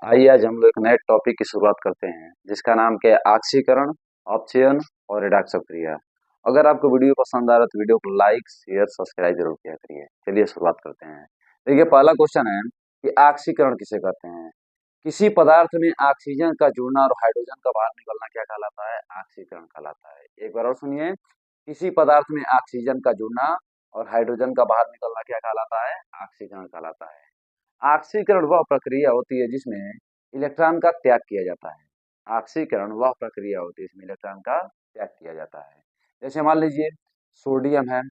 आइए आज हम लोग एक नए टॉपिक की शुरुआत करते हैं जिसका नाम क्या है ऑक्सीकरण, अपचयन और रिडॉक्स प्रक्रिया। अगर आपको वीडियो पसंद आ रहा है तो वीडियो को लाइक शेयर सब्सक्राइब जरूर किया करिए। चलिए शुरुआत करते हैं। देखिए पहला क्वेश्चन है कि ऑक्सीकरण किसे कहते हैं। किसी पदार्थ में ऑक्सीजन का जुड़ना और हाइड्रोजन का बाहर निकलना क्या कहलाता है? ऑक्सीकरण कहलाता है। एक बार और सुनिए, किसी पदार्थ में ऑक्सीजन का जुड़ना और हाइड्रोजन का बाहर निकलना क्या कहलाता है? ऑक्सीकरण कहलाता है। ऑक्सीकरण वह प्रक्रिया होती है जिसमें इलेक्ट्रॉन का त्याग किया जाता है। ऑक्सीकरण वह प्रक्रिया होती है जिसमें इलेक्ट्रॉन का त्याग किया जाता है। जैसे मान लीजिए सोडियम है,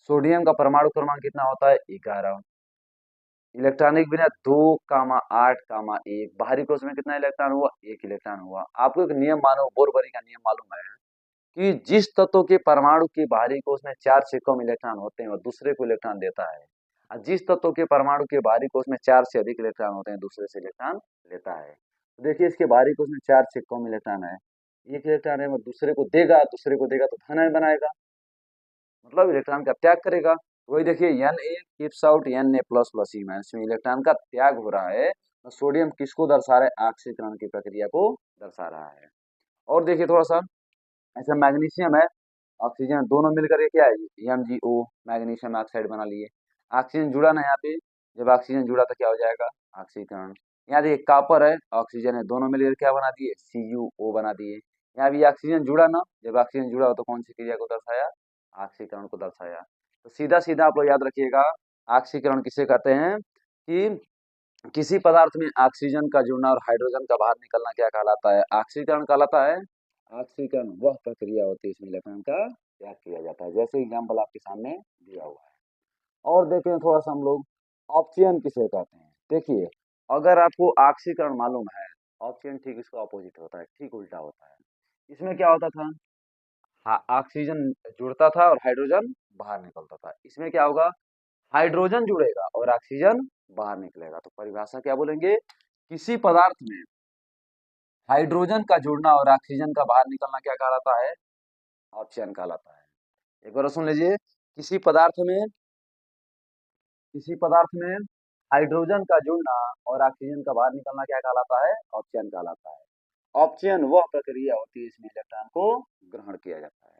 सोडियम का परमाणु क्रमांक कितना होता है? 11। इलेक्ट्रॉनिक बिना 2,8,1 बाहरी कोश में कितना इलेक्ट्रॉन हुआ? 1 इलेक्ट्रॉन हुआ। आपको एक नियम मालूम, बोरबरी का नियम मालूम है कि जिस तत्व के परमाणु के बाहरी कोश में 4 से कम इलेक्ट्रॉन होते हैं वह दूसरे को इलेक्ट्रॉन देता है, और जिस तत्व के परमाणु के बाहरी कोश में 4 से अधिक इलेक्ट्रॉन होते हैं दूसरे से इलेक्ट्रॉन लेता है। तो देखिए इसके बाहरी कोश में 4 से कम इलेक्ट्रॉन है, 1 इलेक्ट्रॉन है, वो दूसरे को देगा तो धन आयन बनाएगा, मतलब इलेक्ट्रॉन का त्याग करेगा। वही देखिए Na keeps out Na plus plus E minus में इलेक्ट्रॉन का त्याग हो रहा है। तो सोडियम किसको दर्शा रहा है? ऑक्सीकरण की प्रक्रिया को दर्शा रहा है। और देखिए थोड़ा सा ऐसा मैग्नीशियम है, ऑक्सीजन दोनों मिलकर के क्या है? MgO मैग्नीशियम ऑक्साइड बना लिए। ऑक्सीजन जुड़ा ना यहाँ पे, जब ऑक्सीजन जुड़ा तो क्या हो जाएगा? ऑक्सीकरण। यहाँ देखिए कॉपर है, ऑक्सीजन है, दोनों मिलकर क्या बना दिए? CuO बना दिए। यहाँ भी ऑक्सीजन जुड़ा ना, जब ऑक्सीजन जुड़ा हो तो कौन सी क्रिया को दर्शाया? ऑक्सीकरण को दर्शाया। तो सीधा सीधा आप लोग याद रखिएगा, ऑक्सीकरण किसे कहते हैं कि किसी पदार्थ में ऑक्सीजन का जुड़ना और हाइड्रोजन का बाहर निकलना क्या कहलाता है? ऑक्सीकरण कहलाता है। ऑक्सीकरण वह प्रक्रिया होती है इसमें इलेक्ट्रॉन का त्याग किया जाता है, जैसे एग्जाम्पल आपके सामने दिया हुआ है। और देखें थोड़ा सा हम लोग अपचयन किसे कहते हैं। देखिए अगर आपको ऑक्सीकरण मालूम है, अपचयन ठीक इसका अपोजिट होता है, ठीक उल्टा होता है। इसमें क्या होता था? ऑक्सीजन जुड़ता था और हाइड्रोजन बाहर निकलता था। इसमें क्या होगा? हाइड्रोजन जुड़ेगा और ऑक्सीजन बाहर निकलेगा। तो परिभाषा क्या बोलेंगे? किसी पदार्थ में हाइड्रोजन का जुड़ना और ऑक्सीजन का बाहर निकलना क्या कहलाता है? अपचयन कहलाता है। एक बार सुन लीजिए, किसी पदार्थ में किसी पदार्थ में हाइड्रोजन का जुड़ना और ऑक्सीजन का बाहर निकलना क्या कहलाता है? अपचयन कहलाता है। अपचयन वह प्रक्रिया होती है इसमें इलेक्ट्रॉन को ग्रहण किया जाता है।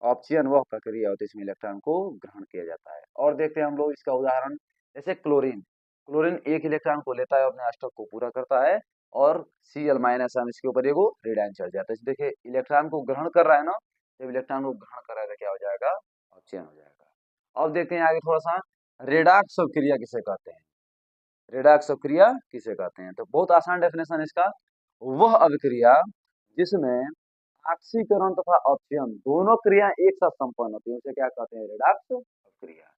अपचयन वह प्रक्रिया होती है इसमें इलेक्ट्रॉन को ग्रहण किया जाता है। और देखते हैं हम लोग इसका उदाहरण, जैसे क्लोरीन। क्लोरीन 1 इलेक्ट्रॉन को लेता है, अपने अष्टक को पूरा करता है और Cl माइनस आयन इसके ऊपर एगो रेड चढ़ जाता है। देखिए इलेक्ट्रॉन को ग्रहण कर रहा है ना, जब इलेक्ट्रॉन को ग्रहण कर रहा है तो क्या हो जाएगा? अपचयन हो जाएगा। अब देखते हैं आगे थोड़ा सा, रेडॉक्स अभिक्रिया किसे कहते हैं? रेडॉक्स अभिक्रिया किसे कहते हैं? तो बहुत आसान डेफिनेशन इसका, वह अभिक्रिया जिसमें ऑक्सीकरण तथा अपचयन दोनों क्रियाएं एक साथ संपन्न होती है उसे क्या कहते हैं? रेडॉक्स अभिक्रिया।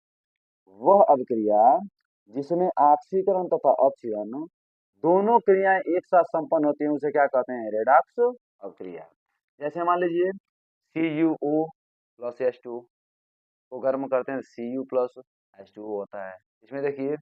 वह अभिक्रिया जिसमें ऑक्सीकरण तथा अपचयन दोनों क्रियाएं एक साथ संपन्न होती हैं उसे क्या कहते हैं? रेडॉक्स अभिक्रिया। जैसे मान लीजिए CuO प्लस H2 को गर्म करते हैं, Cu प्लस H2O होता है। इसमें देखिए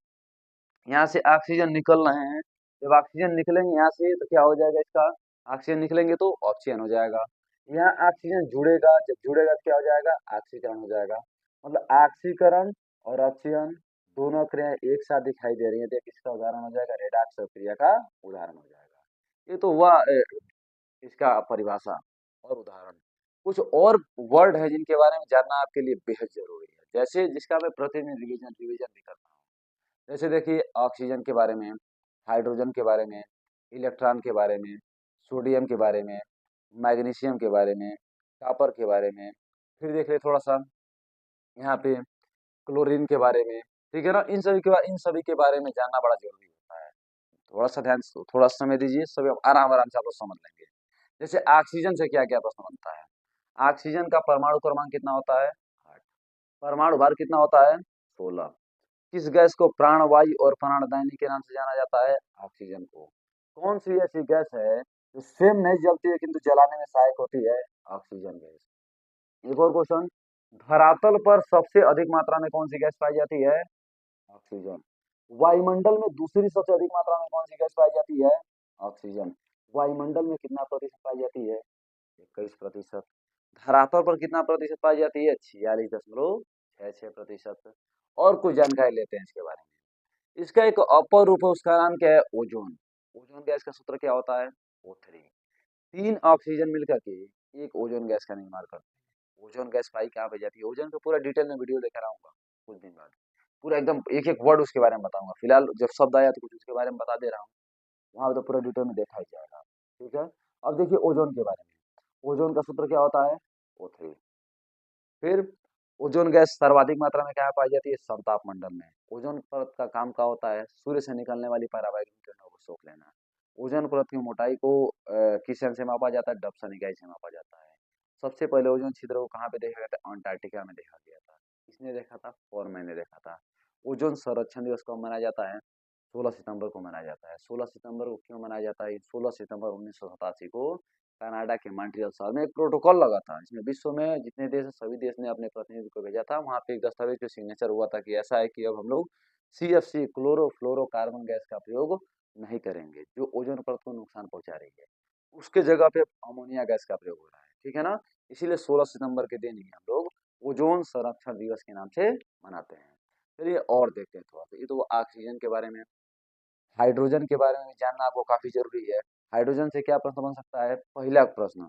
यहाँ से ऑक्सीजन निकल रहे हैं, जब ऑक्सीजन निकलेंगे यहाँ से तो क्या हो जाएगा? इसका ऑक्सीजन निकलेंगे तो ऑक्सीजन हो जाएगा। यहाँ ऑक्सीजन जुड़ेगा, जब जुड़ेगा तो क्या हो जाएगा? ऑक्सीकरण हो जाएगा। मतलब ऑक्सीकरण और अपचयन दोनों क्रियाएं एक साथ दिखाई दे रही है, तो किसका उदाहरण हो जाएगा? रेडॉक्स प्रक्रिया का उदाहरण हो जाएगा। ये तो हुआ इसका परिभाषा और उदाहरण। कुछ और वर्ड है जिनके बारे में जानना आपके लिए बेहद जरूरी है, जैसे जिसका मैं प्रतिदिन रिवीजन रिवीजन भी करता हूँ। जैसे देखिए ऑक्सीजन के बारे में, हाइड्रोजन के बारे में, इलेक्ट्रॉन के बारे में, सोडियम के बारे में, मैग्नीशियम के बारे में, कॉपर के बारे में। फिर देख ले थोड़ा सा यहाँ पे क्लोरीन के बारे में, ठीक है ना। इन सभी के बारे में जानना बड़ा जरूरी होता है। थोड़ा सा ध्यान, थोड़ा समय दीजिए, सभी आराम आराम से आप लोग समझ लेंगे। जैसे ऑक्सीजन से क्या क्या प्रश्न बनता है? ऑक्सीजन का परमाणु क्रमांक कितना होता है? 8। परमाणु भार कितना होता है? 16। किस गैस को प्राणवायु और प्राणदायिनी के नाम से जाना जाता है? ऑक्सीजन को। कौन सी ऐसी गैस है जो स्वयं नहीं जलती है किंतु जलाने में सहायक होती है? Oxygen gas. एक और क्वेश्चन, धरातल पर सबसे अधिक मात्रा में कौन सी गैस पाई जाती है? ऑक्सीजन। वायुमंडल में दूसरी सबसे अधिक मात्रा में कौन सी गैस पाई जाती है? ऑक्सीजन। वायुमंडल में कितना प्रतिशत पाई जाती है? 21%। धरातल पर कितना प्रतिशत पाई जाती है? 46.66%। और कुछ जानकारी लेते हैं इसके बारे में। इसका एक अपर रूप है, उसका नाम क्या है? ओजोन। ओजोन गैस का सूत्र क्या होता है? O3। 3 ऑक्सीजन मिलकर के एक ओजोन गैस का निर्माण करते हैं। ओजोन गैस पाई कहाँ पे जाती है? ओजोन का पूरा डिटेल में वीडियो लेकर आऊंगा कुछ दिन बाद, पूरा एकदम एक एक वर्ड उसके बारे में बताऊंगा। फिलहाल जब शब्द आया तो कुछ उसके बारे में बता दे रहा हूँ, वहां तो पूरा डिटेल में देखा ही जाएगा। ठीक है, अब देखिए ओजोन के बारे में। ओजोन का सूत्र क्या होता है? O3। फिर ओजोन गैस सर्वाधिक मात्रा में कहाँ पाई जाती है? समताप मंडल में। ओजोन परत का काम क्या होता है? सूर्य से निकलने वाली पराबैंगनी किरणों को सोख लेना। ओजोन परत की मोटाई को किस सेंस से मापा जाता है? डबसन इकाई से मापा जाता है। सबसे पहले ओजोन छिद्र को कहाँ पे देखा गया था? अंटार्कटिका में देखा गया था। किसने देखा था? फोरमैन ने देखा था। ओजोन संरक्षण दिवस कब मनाया जाता है? 16 सितंबर को मनाया जाता है। 16 सितंबर को क्यों मनाया जाता है? 16 सितंबर 1987 को कनाडा के मॉन्ट्रियल शहर में एक प्रोटोकॉल लगा था, इसमें विश्व में जितने देश हैं सभी देश ने अपने प्रतिनिधि को भेजा था। वहां पे एक दस्तावेज पे सिग्नेचर हुआ था कि ऐसा है कि अब हम लोग CFC क्लोरोफ्लोरोकार्बन गैस का प्रयोग नहीं करेंगे जो ओजोन परत को नुकसान पहुंचा रही है। उसके जगह पे अमोनिया गैस का प्रयोग हो रहा है। ठीक है ना, इसीलिए 16 सितंबर के दिन ही हम लोग ओजोन संरक्षण दिवस के नाम से मनाते हैं। चलिए और देखते हैं थोड़ा सा, ये तो ऑक्सीजन के बारे में। हाइड्रोजन के बारे में भी जानना आपको काफी जरूरी है। हाइड्रोजन से क्या प्रश्न बन सकता है? पहला प्रश्न,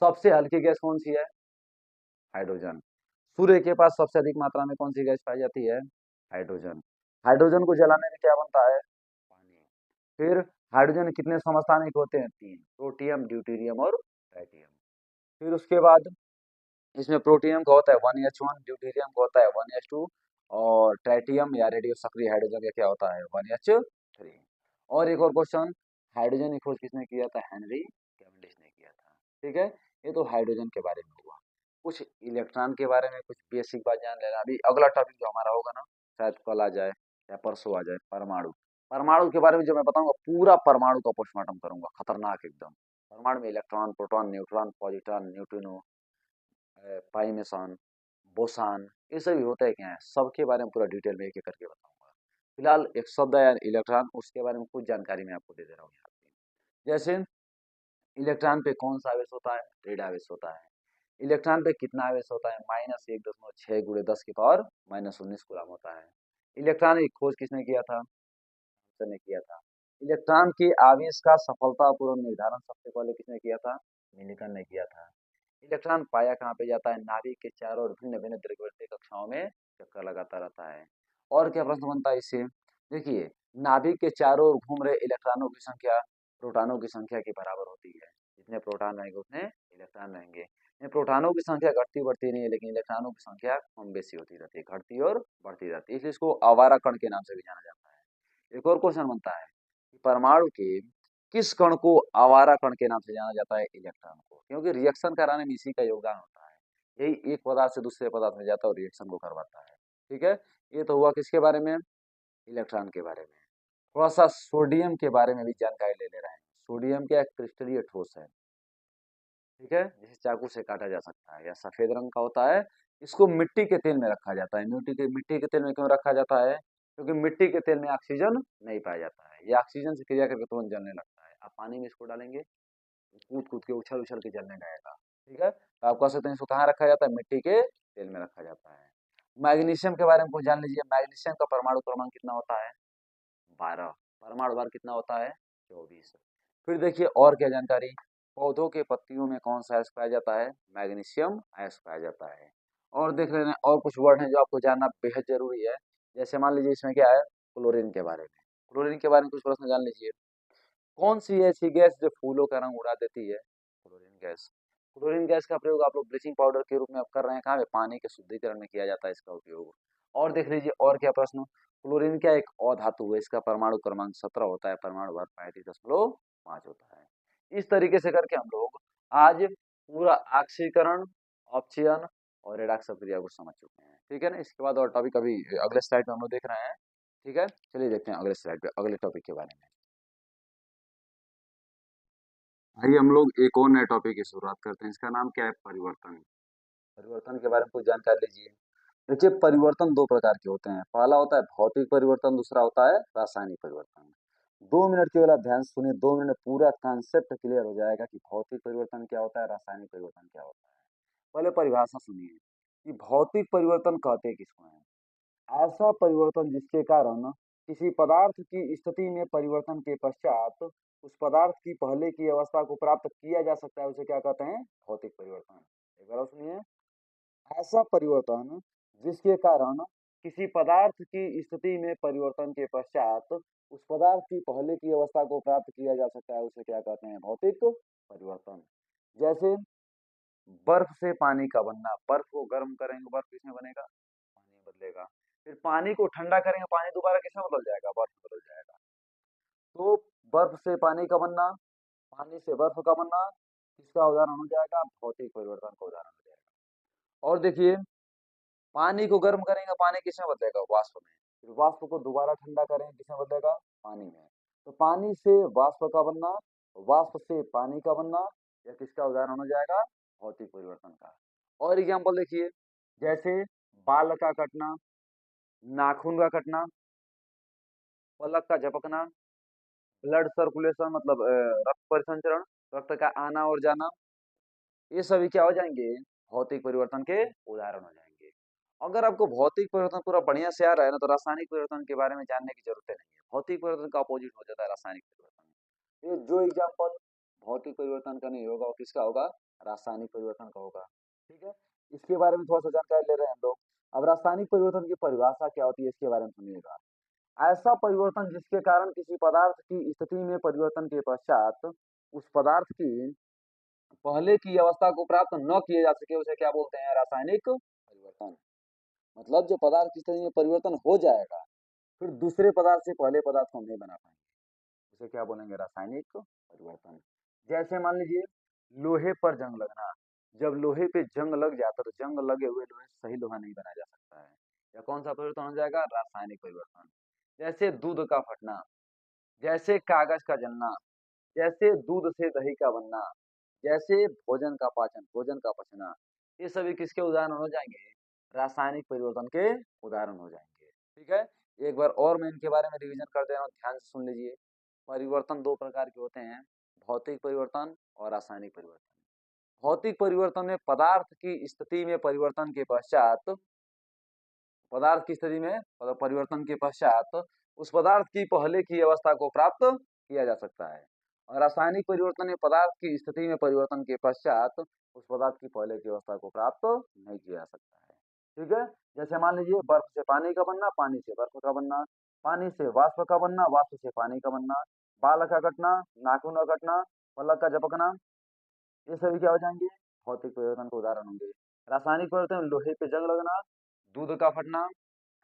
सबसे हल्की गैस कौन सी है? हाइड्रोजन। सूर्य के पास सबसे अधिक मात्रा में कौन सी गैस पाई जाती है? हाइड्रोजन। हाइड्रोजन को जलाने में क्या बनता है? पानी। फिर हाइड्रोजन कितने समस्थानिक होते हैं? 3, प्रोटियम, ड्यूटेरियम और ट्राइटियम। फिर उसके बाद इसमें प्रोटियम का होता है 1H1, ड्यूटेरियम का होता है 1H2 और ट्राइटियम या रेडियो सक्रिय हाइड्रोजन का क्या होता है? 1H3। और एक और क्वेश्चन, हाइड्रोजन की खोज किसने किया था? हेनरी कैवेंडिश ने किया था। ठीक है, ये तो हाइड्रोजन के बारे में हुआ। कुछ इलेक्ट्रॉन के बारे में कुछ बेसिक बात जान लेना। अभी अगला टॉपिक जो हमारा होगा ना, शायद कल आ जाए या परसों आ जाए, परमाणु। परमाणु के बारे में जो मैं बताऊंगा, पूरा परमाणु का पोस्टमार्टम करूंगा, खतरनाक एकदम। परमाणु में electron, proton, neutron, positron, neutrino, pi meson, boson, ये सभी होता है क्या है, सबके बारे में पूरा डिटेल में एक एक करके बताऊंगा। फिलहाल एक शब्द है इलेक्ट्रॉन, उसके बारे में कुछ जानकारी मैं आपको दे दे रहा हूँ यहाँ पे। जैसे इलेक्ट्रॉन पे कौन सा आवेश होता है? ऋण आवेश होता है। इलेक्ट्रॉन पे कितना आवेश होता है? -1.6 गुणे 10 की पावर -19 कूलम होता है। इलेक्ट्रॉन की खोज किसने किया था? थॉमसन ने किया था। इलेक्ट्रॉन के आवेश का सफलतापूर्वक निर्धारण सबसे पहले किसने किया था? मिलिकन ने किया था। इलेक्ट्रॉन पाया कहाँ पे जाता है? नाभिक के चारों ओर भिन्न भिन्न दीर्घवृत्तीय कक्षाओं में चक्कर लगाता रहता है। और क्या प्रश्न बनता है इससे? देखिए, नाभिक के चारों ओर घूम रहे इलेक्ट्रॉनों की संख्या प्रोटॉनों की संख्या के बराबर होती है। जितने प्रोटॉन रहेंगे उतने इलेक्ट्रॉन रहेंगे। ये प्रोटॉनों की संख्या घटती बढ़ती नहीं है, लेकिन इलेक्ट्रॉनों की संख्या कम बेसी होती रहती है, घटती और बढ़ती रहती है, इसलिए इसको आवारा कण के नाम से भी जाना जाता है। एक और क्वेश्चन बनता है कि परमाणु के किस कण को आवारा कण के नाम से जाना जाता है? इलेक्ट्रॉन को, क्योंकि रिएक्शन कराने में इसी का योगदान होता है। यही एक पदार्थ से दूसरे पदार्थ में जाता है और रिएक्शन को करवाता है। ठीक है, ये तो हुआ किसके बारे में? इलेक्ट्रॉन के बारे में। थोड़ा सा सोडियम के बारे में भी जानकारी ले ले रहे हैं। सोडियम क्या? एक क्रिस्टलीय ठोस है। ठीक है, जिसे चाकू से काटा जा सकता है, या सफेद रंग का होता है। इसको मिट्टी के तेल में रखा जाता है। मिट्टी के तेल में क्यों रखा जाता है? क्योंकि मिट्टी के तेल में ऑक्सीजन नहीं पाया जाता है, ये ऑक्सीजन से क्रिया करके तुरंत जलने लगता है। आप पानी में इसको डालेंगे, कूद कूद के उछल उछल के जलने लगेगा। ठीक है, तो आप कह सकते हैं इसको कहाँ रखा जाता है? मिट्टी के तेल में रखा जाता है। मैग्नीशियम के बारे में कुछ जान लीजिए। मैग्नीशियम का परमाणु क्रमांक कितना होता है? 12। परमाणु भार कितना होता है? 24। फिर देखिए और क्या जानकारी, पौधों के पत्तियों में कौन सा अयस्क पाया जाता है? मैग्नीशियम अयस्क पाया जाता है। और देख लेना, और कुछ वर्ड हैं जो आपको जानना बेहद जरूरी है। जैसे मान लीजिए इसमें क्या है? क्लोरीन के बारे में। क्लोरीन के बारे में कुछ प्रश्न जान लीजिए। कौन सी ऐसी गैस जो फूलों का रंग उड़ा देती है? Chlorine gas. क्लोरीन गैस का प्रयोग आप लोग ब्लीचिंग पाउडर के रूप में अब कर रहे हैं, कहाँ पे? पानी के शुद्धिकरण में किया जाता है इसका उपयोग। और देख लीजिए और क्या प्रश्न, क्लोरीन क्या एक अधातु है, इसका परमाणु क्रमांक 17 होता है, परमाणु भार 35.5 होता है। इस तरीके से करके हम लोग आज पूरा ऑक्सीकरण, ऑप्शन और रेडॉक्स प्रक्रिया को समझ चुके हैं। ठीक है ना, इसके बाद और टॉपिक अभी अगले स्लाइड में हम लोग देख रहे हैं। ठीक है, चलिए देखते हैं अगले स्लाइड पे अगले टॉपिक के बारे में। आइए हम लोग एक और नए टॉपिक की शुरुआत करते हैं। इसका नाम क्या है? परिवर्तन। परिवर्तन के बारे में कुछ जानकारी लीजिए। देखिए, परिवर्तन दो प्रकार के होते हैं। पहला होता है भौतिक परिवर्तन, दूसरा होता है रासायनिक परिवर्तन। 2 मिनट केवल आप ध्यान से सुनिए, 2 मिनट में पूरा कॉन्सेप्ट क्लियर हो जाएगा कि भौतिक परिवर्तन क्या होता है, रासायनिक परिवर्तन क्या होता है। पहले परिभाषा सुनिए कि भौतिक परिवर्तन कहते किसको हैं। ऐसा परिवर्तन जिसके कारण किसी पदार्थ की स्थिति में परिवर्तन के पश्चात उस पदार्थ की पहले की अवस्था को प्राप्त किया जा सकता है, उसे क्या कहते हैं? भौतिक परिवर्तन। एक बार और सुनिए, ऐसा परिवर्तन जिसके कारण किसी पदार्थ की स्थिति में परिवर्तन के पश्चात उस पदार्थ की पहले की अवस्था को प्राप्त किया जा सकता है, उसे क्या कहते हैं? भौतिक परिवर्तन। जैसे बर्फ से पानी का बनना, बर्फ को गर्म करेंगे, बर्फ किसमें बनेगा? पानी में बदलेगा। फिर पानी को ठंडा करेंगे, पानी दोबारा किसमें बदल जाएगा? बर्फ में बदल जाएगा। तो बर्फ से पानी का बनना, पानी से बर्फ का बनना किसका उदाहरण हो जाएगा? भौतिक परिवर्तन का उदाहरण हो जाएगा। और देखिए, पानी को गर्म करेंगे, पानी किसमें बदलेगा? वाष्प में। फिर वाष्प को दोबारा ठंडा करेंगे, किसमें बदलेगा? पानी में। तो पानी से वाष्प का बनना, वाष्प से पानी का बनना, यह किसका उदाहरण हो जाएगा? भौतिक परिवर्तन का। और एग्जाम्पल देखिए, जैसे बाल का कटना, नाखून का कटना, पलक का झपकना, ब्लड सर्कुलेशन मतलब रक्त परिसंचरण, रक्त का आना और जाना, ये सभी क्या हो जाएंगे? भौतिक परिवर्तन के उदाहरण हो जाएंगे। अगर आपको भौतिक परिवर्तन पूरा बढ़िया से आ रहा है ना, तो रासायनिक परिवर्तन के बारे में जानने की जरूरत नहीं है। भौतिक परिवर्तन का अपोजिट हो जाता है रासायनिक परिवर्तन। ये जो एग्जाम्पल भौतिक परिवर्तन का नहीं होगा, वो किसका होगा? रासायनिक परिवर्तन का होगा। ठीक है, इसके बारे में थोड़ा सा जानकारी ले रहे हैं हम लोग। अब रासायनिक परिवर्तन की परिभाषा क्या होती है, इसके बारे में सुनिएगा। ऐसा परिवर्तन जिसके कारण किसी पदार्थ की स्थिति में परिवर्तन के पश्चात उस पदार्थ की पहले की अवस्था को प्राप्त न किए जा सके, उसे क्या बोलते हैं? रासायनिक परिवर्तन। मतलब जो पदार्थ की स्थिति में परिवर्तन हो जाएगा, फिर दूसरे पदार्थ से पहले पदार्थ को हम नहीं बना पाएंगे, उसे क्या बोलेंगे? रासायनिक परिवर्तन। जैसे मान लीजिए लोहे पर जंग लगना, जब लोहे पे जंग लग जाता है तो जंग लगे हुए लोहे से सही लोहा नहीं बनाया जा सकता है। या कौन सा परिवर्तन हो जाएगा? रासायनिक परिवर्तन। जैसे दूध का फटना, जैसे कागज का जलना, जैसे दूध से दही का बनना, जैसे भोजन का पाचन, भोजन का पचना, ये सभी किसके उदाहरण हो जाएंगे? रासायनिक परिवर्तन के उदाहरण हो जाएंगे। ठीक है, एक बार और मैं इनके बारे में रिवीजन कर दे रहा हूँ, ध्यान से सुन लीजिए। परिवर्तन दो प्रकार के होते हैं, भौतिक परिवर्तन और रासायनिक परिवर्तन। भौतिक परिवर्तन में पदार्थ की स्थिति में परिवर्तन के पश्चात, पदार्थ की स्थिति में परिवर्तन के पश्चात उस पदार्थ की पहले की अवस्था को प्राप्त किया जा सकता है। और रासायनिक परिवर्तन में पदार्थ की स्थिति में परिवर्तन के पश्चात उस पदार्थ की पहले की अवस्था को प्राप्त नहीं किया जा सकता है। ठीक है, जैसे मान लीजिए बर्फ से पानी का बनना, पानी से बर्फ का बनना, पानी से वाष्प का बनना, वाष्प से पानी का बनना, बाल का कटना, नाखून का कटना, पलक का झपकना, ये सभी क्या हो जाएंगे? भौतिक परिवर्तन के उदाहरण होंगे। रासायनिक परिवर्तन में लोहे पे जंग लगना, दूध का फटना,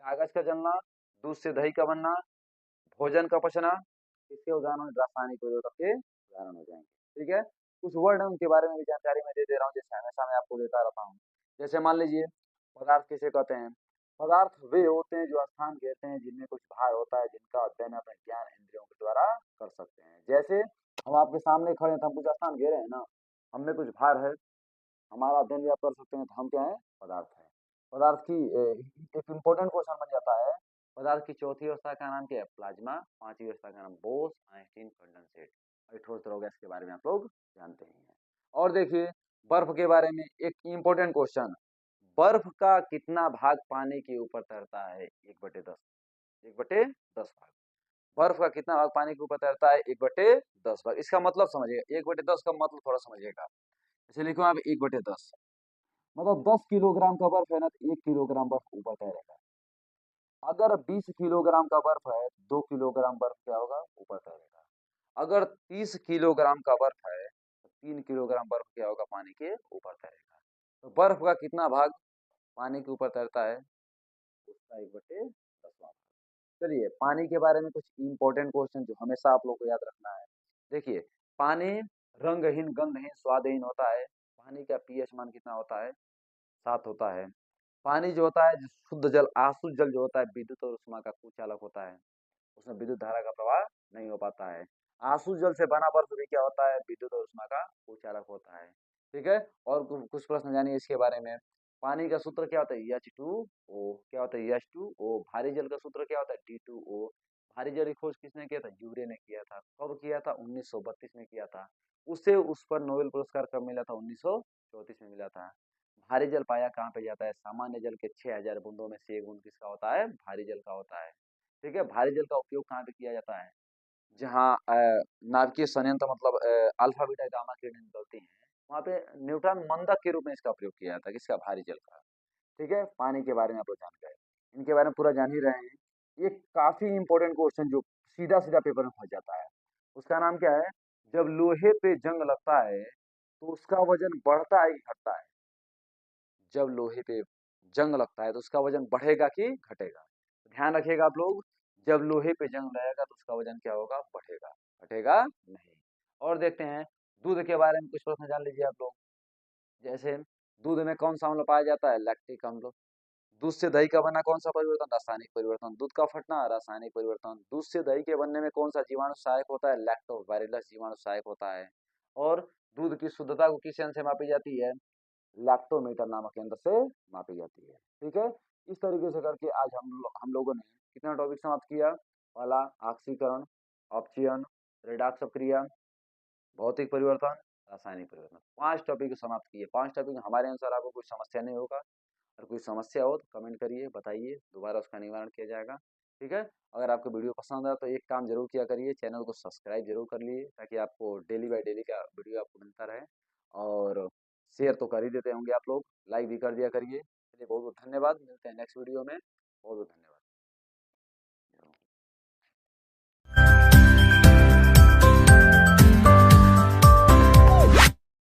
कागज का जलना, दूध से दही का बनना, भोजन का पचना, इसके उदाहरण रासायनिक परिवर्तन के उदाहरण हो जाएंगे। ठीक है, कुछ वर्ड है उनके बारे में भी जानकारी मैं दे दे रहा हूँ, जैसे हमेशा मैं आपको देता रहता हूँ। जैसे मान लीजिए पदार्थ किसे कहते हैं? पदार्थ वे होते हैं जो स्थान घेरते हैं, जिनमें कुछ भार होता है, जिनका अध्ययन अपने ज्ञान इंद्रियों के द्वारा कर सकते हैं। जैसे हम आपके सामने खड़े हैं तो हम कुछ स्थान घेरे हैं ना, हम में कुछ भार है, हमारा अध्ययन भी आप कर सकते हैं, तो हम क्या है? पदार्थ है। पदार्थ की एक इम्पोर्टेंट क्वेश्चन बन जाता है, पदार्थ की चौथी अवस्था का नाम क्या है? प्लाज्मा। पांचवी अवस्था का नाम बोस आइंस्टीन कंडेंसेट। और ठोस द्रव गैस के बारे में आप लोग जानते ही हैं। और देखिए बर्फ के बारे में एक इम्पोर्टेंट क्वेश्चन, बर्फ का कितना भाग पानी के ऊपर तैरता है? 1/10। 1/10 भाग। बर्फ का कितना भाग पानी के ऊपर तैरता है? 1/10 भाग। इसका मतलब समझिएगा, 1/10 का मतलब थोड़ा समझिएगा। इसे लिखो आप 1/10, मतलब 10 किलोग्राम का बर्फ है ना, तो 1 किलोग्राम बर्फ ऊपर तैरेगा। अगर 20 किलोग्राम का बर्फ है, 2 किलोग्राम बर्फ क्या होगा? ऊपर तैरेगा। अगर 30 किलोग्राम का बर्फ है, तो 3 किलोग्राम बर्फ क्या होगा? पानी के ऊपर तैरेगा। तो बर्फ का कितना भाग पानी के ऊपर तैरता है? उसका 1/10वां भाग। चलिए पानी के बारे में कुछ इंपॉर्टेंट क्वेश्चन जो हमेशा आप लोग को याद रखना है। देखिए, पानी रंगहीन, गंधहीन, स्वादहीन होता है। पानी का पीएच मान कितना होता है? 7 होता है। पानी जो होता है, जो शुद्ध जल, आशुद्ध जल जो होता है, विद्युत और उष्मा का कुचालक होता है, उसमें विद्युत धारा का प्रवाह नहीं हो पाता है। आशुद्ध जल से बना बर्फ भी क्या होता है? विद्युत और उष्मा का कुचालक होता है। ठीक है, और कुछ प्रश्न जानिए इसके बारे में। पानी का सूत्र क्या होता है? H2O। क्या होता है? H2O। भारी जल का सूत्र क्या होता है? D2O। भारी जल की खोज किसने किया था? यूरे ने किया था। कब किया था? 1932 में किया था। उससे उस पर नोबेल पुरस्कार कब मिला था? 1934 में मिला था। भारी जल पाया कहाँ पे जाता है? सामान्य जल के 6000 बूंदों में से एक बूंद किसका होता है? भारी जल का होता है। ठीक है, भारी जल का उपयोग कहाँ पे किया जाता है? जहाँ नाभिकीय संयंत्र मतलब अल्फा बीटा गामा किरणें निकलती हैं, वहाँ पे न्यूट्रॉन मंदक के रूप में इसका प्रयोग किया जाता है, किसका? भारी जल का। ठीक है, पानी के बारे में आप लोग जान गए, इनके बारे में पूरा जान ही रहे हैं। ये काफी इंपॉर्टेंट क्वेश्चन जो सीधा सीधा पेपर में फंस जाता है, उसका नाम क्या है? जब लोहे पे जंग लगता है तो उसका वजन बढ़ता है कि घटता है? जब लोहे पे जंग लगता है तो उसका वजन बढ़ेगा कि घटेगा? ध्यान रखिएगा आप लोग, जब लोहे पे जंग लगेगा तो उसका वजन क्या होगा? बढ़ेगा, घटेगा नहीं। और देखते हैं, दूध के बारे में कुछ प्रश्न जान लीजिए आप लोग। जैसे दूध में कौन सा अम्ल पाया जाता है? लैक्टिक अम्ल। दूध से दही का बनना कौन सा परिवर्तन? रासायनिक परिवर्तन। दूध का फटना, रासायनिक परिवर्तन। दूध से दही के बनने में कौन सा जीवाणु सहायक होता है? लैक्टोबैसिलस जीवाणु सहायक होता है। और दूध की शुद्धता को किस यंत्र से मापी जाती है? लैक्टोमीटर नामक यंत्र से मापी जाती है। ठीक है, इस तरीके से करके आज हम लोगों ने कितना टॉपिक समाप्त किया? पहला ऑक्सीकरण, अपचयन, रेडॉक्स प्रक्रिया, भौतिक परिवर्तन, रासायनिक परिवर्तन। 5 टॉपिक को समाप्त किए। 5 टॉपिक हमारे अनुसार आपको कोई समस्या नहीं होगा। अगर कोई समस्या हो तो कमेंट करिए, बताइए, दोबारा उसका निवारण किया जाएगा। ठीक है, अगर आपको वीडियो पसंद आया तो एक काम जरूर किया करिए, चैनल को सब्सक्राइब जरूर कर लिए, ताकि आपको डेली बाय डेली का वीडियो आपको मिलता रहे। और शेयर तो कर ही देते होंगे आप लोग, लाइक भी कर दिया करिए। चलिए, बहुत बहुत धन्यवाद, मिलते हैं नेक्स्ट वीडियो में। बहुत बहुत धन्यवाद।